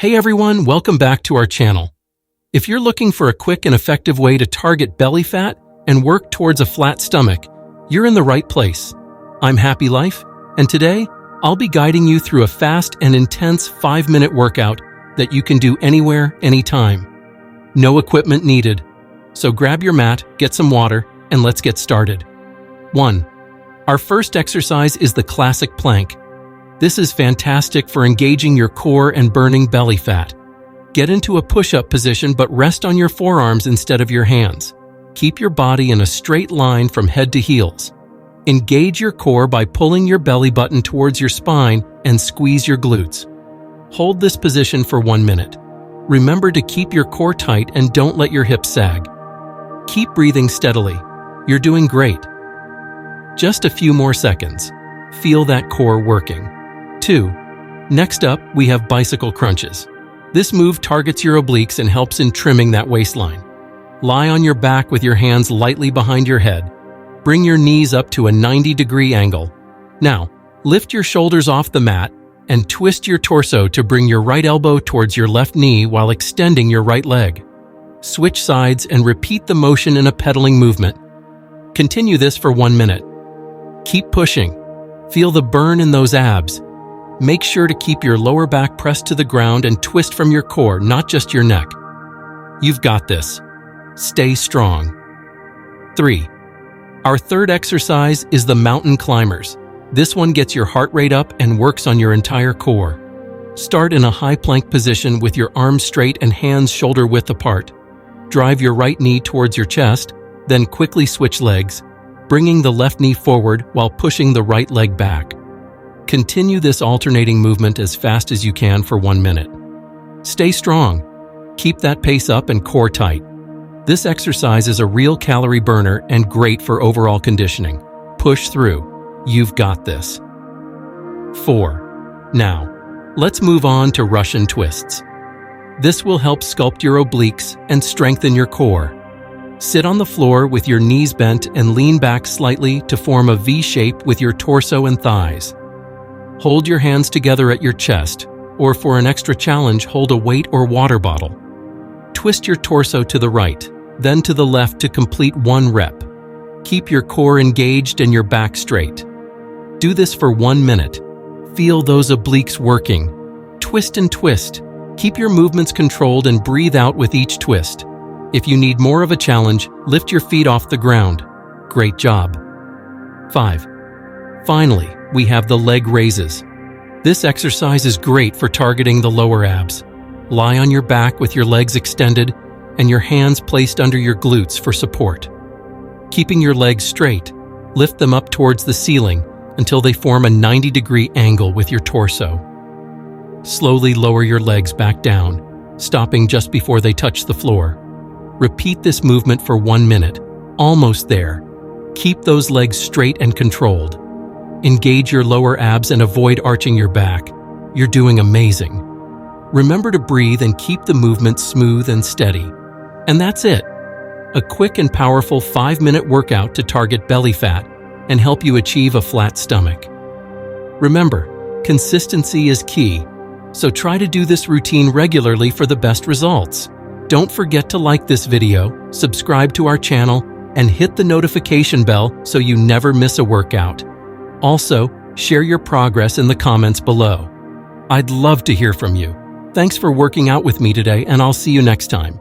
Hey everyone, welcome back to our channel. If you're looking for a quick and effective way to target belly fat and work towards a flat stomach, you're in the right place. I'm Happy Life, and today I'll be guiding you through a fast and intense 5-minute workout that you can do anywhere, anytime. No equipment needed. So grab your mat, get some water, and let's get started. 1. Our first exercise is the classic plank. This is fantastic for engaging your core and burning belly fat. Get into a push-up position but rest on your forearms instead of your hands. Keep your body in a straight line from head to heels. Engage your core by pulling your belly button towards your spine and squeeze your glutes. Hold this position for 1 minute. Remember to keep your core tight and don't let your hips sag. Keep breathing steadily. You're doing great. Just a few more seconds. Feel that core working. 2. Next up, we have bicycle crunches. This move targets your obliques and helps in trimming that waistline. Lie on your back with your hands lightly behind your head. Bring your knees up to a 90-degree angle. Now, lift your shoulders off the mat and twist your torso to bring your right elbow towards your left knee while extending your right leg. Switch sides and repeat the motion in a pedaling movement. Continue this for 1 minute. Keep pushing. Feel the burn in those abs. Make sure to keep your lower back pressed to the ground and twist from your core, not just your neck. You've got this. Stay strong. 3. Our third exercise is the mountain climbers. This one gets your heart rate up and works on your entire core. Start in a high plank position with your arms straight and hands shoulder width apart. Drive your right knee towards your chest, then quickly switch legs, bringing the left knee forward while pushing the right leg back. Continue this alternating movement as fast as you can for 1 minute. Stay strong. Keep that pace up and core tight. This exercise is a real calorie burner and great for overall conditioning. Push through. You've got this. 4. Now, let's move on to Russian twists. This will help sculpt your obliques and strengthen your core. Sit on the floor with your knees bent and lean back slightly to form a V shape with your torso and thighs. Hold your hands together at your chest, or for an extra challenge, hold a weight or water bottle. Twist your torso to the right, then to the left to complete 1 rep. Keep your core engaged and your back straight. Do this for 1 minute. Feel those obliques working. Twist and twist. Keep your movements controlled and breathe out with each twist. If you need more of a challenge, lift your feet off the ground. Great job. 5. Finally, we have the leg raises. This exercise is great for targeting the lower abs. Lie on your back with your legs extended and your hands placed under your glutes for support. Keeping your legs straight, lift them up towards the ceiling until they form a 90-degree angle with your torso. Slowly lower your legs back down, stopping just before they touch the floor. Repeat this movement for 1 minute. Almost there. Keep those legs straight and controlled. Engage your lower abs and avoid arching your back. You're doing amazing. Remember to breathe and keep the movement smooth and steady. And that's it. A quick and powerful 5-minute workout to target belly fat and help you achieve a flat stomach. Remember, consistency is key, so try to do this routine regularly for the best results. Don't forget to like this video, subscribe to our channel, and hit the notification bell so you never miss a workout. Also, share your progress in the comments below. I'd love to hear from you. Thanks for working out with me today, and I'll see you next time.